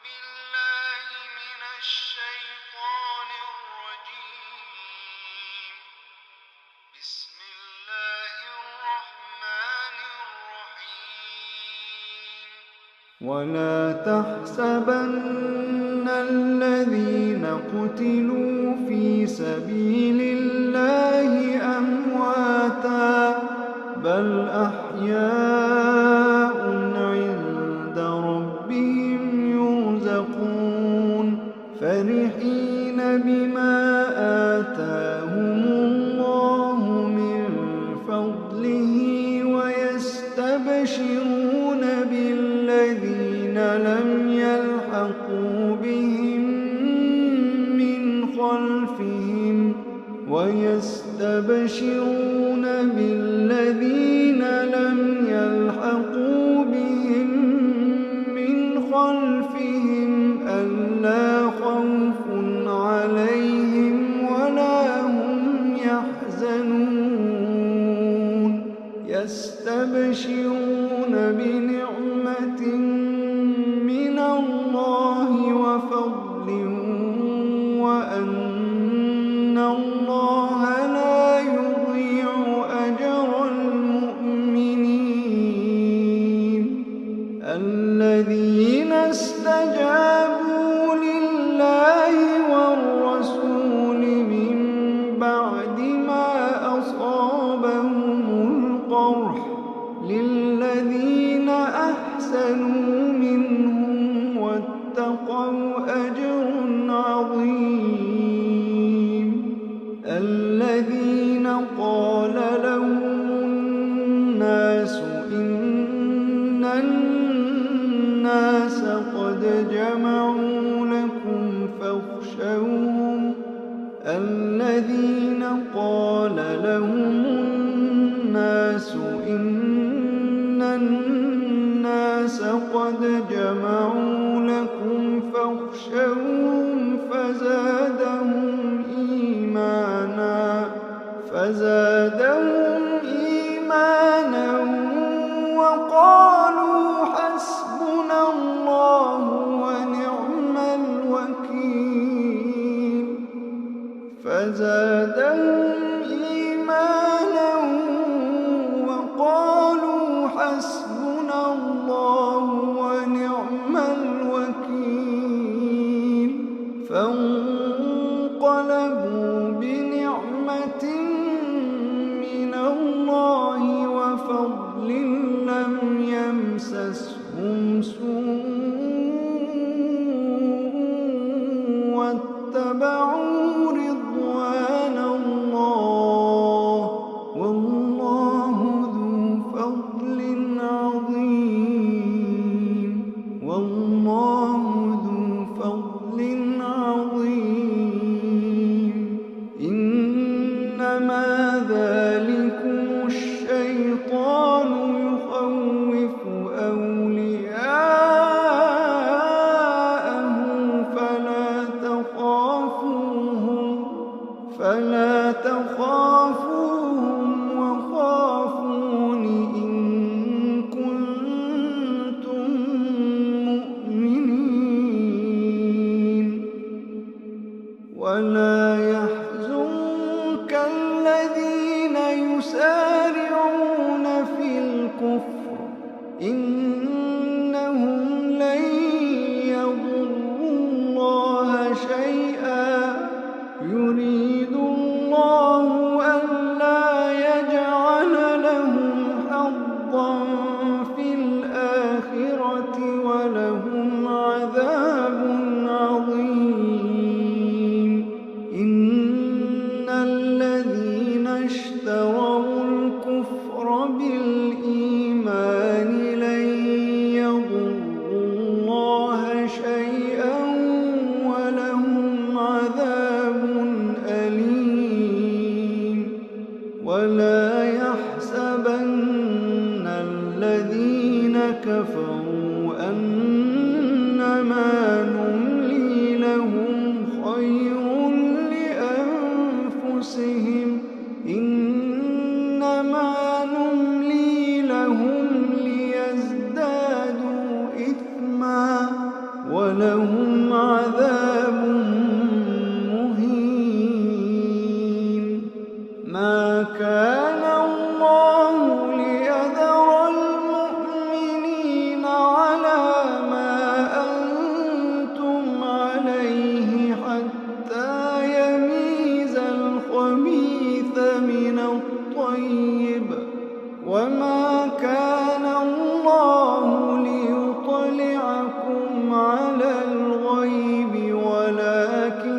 بالله من الشيطان الرجيم. بسم الله الرحمن الرحيم. ولا تحسبن الذين قتلوا في سبيل الله أمواتا بل أحياء عند ربهم يرزقون فرحين بما آتاهم الله من فضله ويستبشرون بالذين لم يلحقوا بهم من خلفهم ألا خوف عليهم ولا هم يحزنون يستبشرون بنعمة من الله وفضل وأن الله لا يضيع أجر المؤمنين الذين استجابوا لله والرسول من بعد ما أصابهم القرح للذين أحسنوا منهم واتقوا أجر عظيم الذين قال لهم الناس إن الناس قد جمعوا لكم فاخشوهم الذين قال لهم الناس إن الناس قد جمعوا لكم فاخشوهم فزادهم إيمانا وقالوا حسبنا الله ونعم الوكيل فزادهم إيمانا وقالوا حسبنا الله ونعم الوكيل فانقلبوا بنعمة من الله وفضل لم يمسسهم سوء واتبعوا رضوان الله والله ذو فضل عظيم والله ذو فضل عظيم إنما ذلكم الشيطان يخوف أولياءه فلا تخافوهم وخافون إن كنتم مؤمنين ولا يحزنك الذين يسارعون في الكفر إنهم لن يضروا الله شيئا يريد الله ألا يجعل لهم حظا في الآخرة ولهم عذاب عظيم إن الذين اشتروا الكفر بالإيمان لن يضروا الله شيئا ولهم عذاب أليم ولا يحسبن الذين كفروا أنما نملي لهم خير لأنفسهم إنما نملي لهم ليزدادوا إثما ولهم عذاب مهين. ما كان الله ليذر المؤمنين على ما أنتم عليه حتى يميز الخبيث من الطيب، وما كان الله ليطلعكم على الغيب ولكن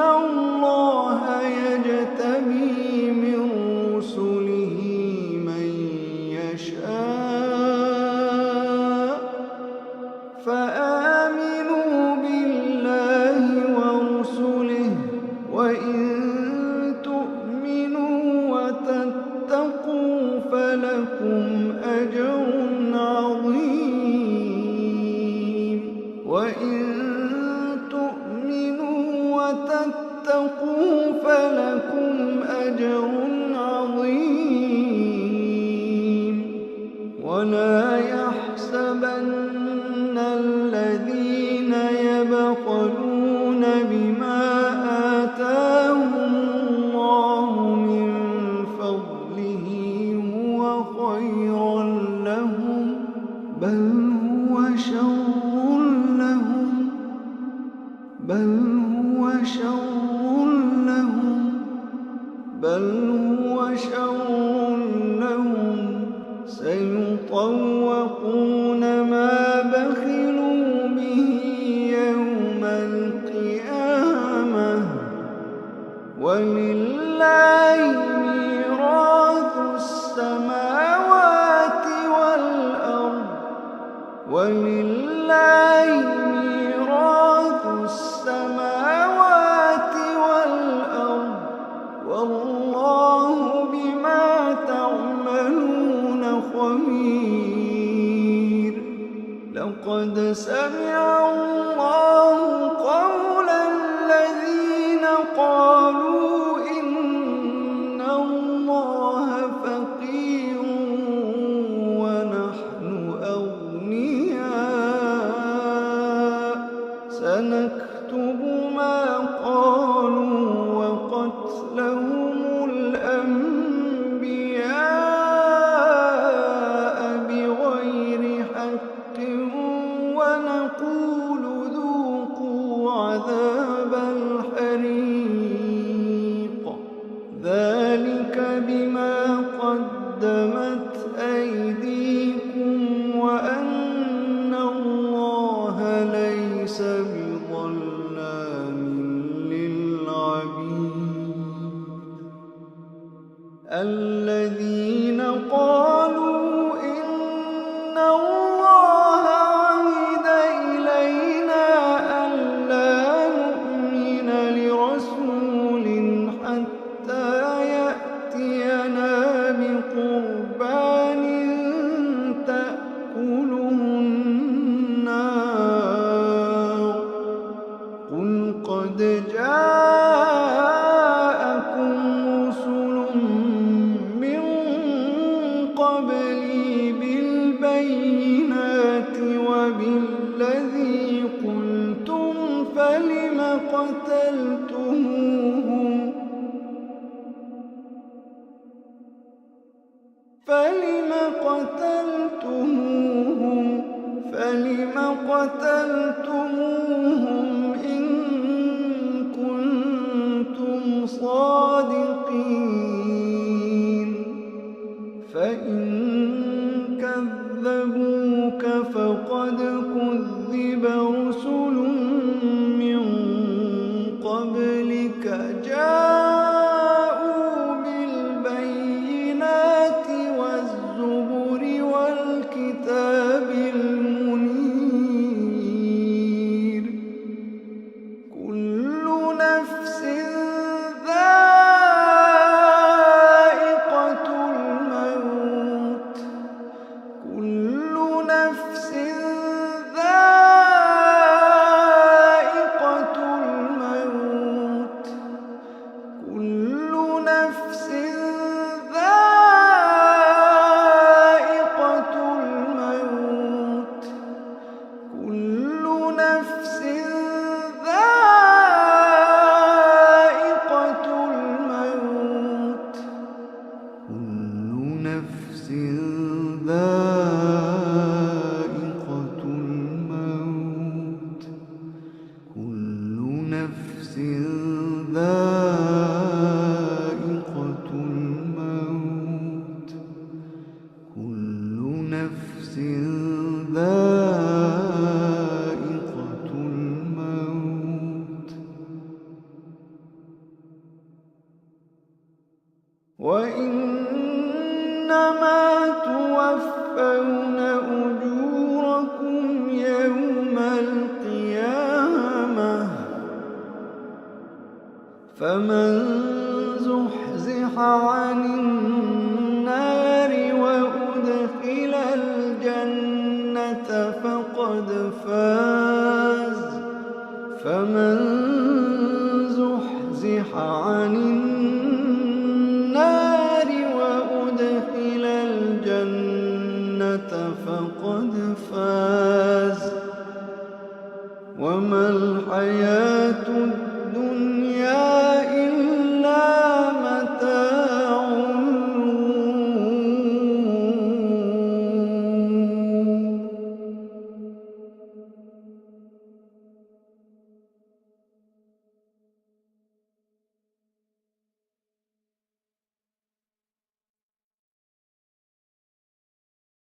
الله يجتبي من رسله من يشاء، فآمنوا بالله ورسله، وإن تؤمنوا وتتقوا فلكم أجر عظيم. وإن تؤمنوا وتتقوا فلكم أجر عظيم. ولا يحسبن الذين يبخلون بما آتاهم الله من فضله هو خيرا لهم، بل هو شر لهم، سيطوقون ما بخلوا به يوم القيامة، ولله ميراث السماوات والأرض، ولله ميراث السماوات والأرض، والله بما تعملون خبير. لقد سمع الله قول الذين قالوا إن الله فقير ونحن أغنياء، سنكتب ما قالوا وقتلهم الأنبياء بغير حق، ونقول ذوقوا عذاب الحريق، ذلك بما قدمت أيديكم وأن الله ليس بظلام للعبيد. الذين قالوا إن الله عهد إلينا ألا نؤمن لرسول حتى يأتينا بقربان تأكله النار، قل قد جاءكم رسل من قبلي بالبينات وبالذي قلتم فلم قتلتموهم إن كنتم صادقين؟ فإن كذبوك فقد كذب رسل من قبلك جاءوا بالبينات والزبر والكتاب المنير. كل نفس ذائقة الموت، كل نفس ذائقة فمن زحزح عن النار وأدخل الجنة فقد فاز. فمن زحزح عن النار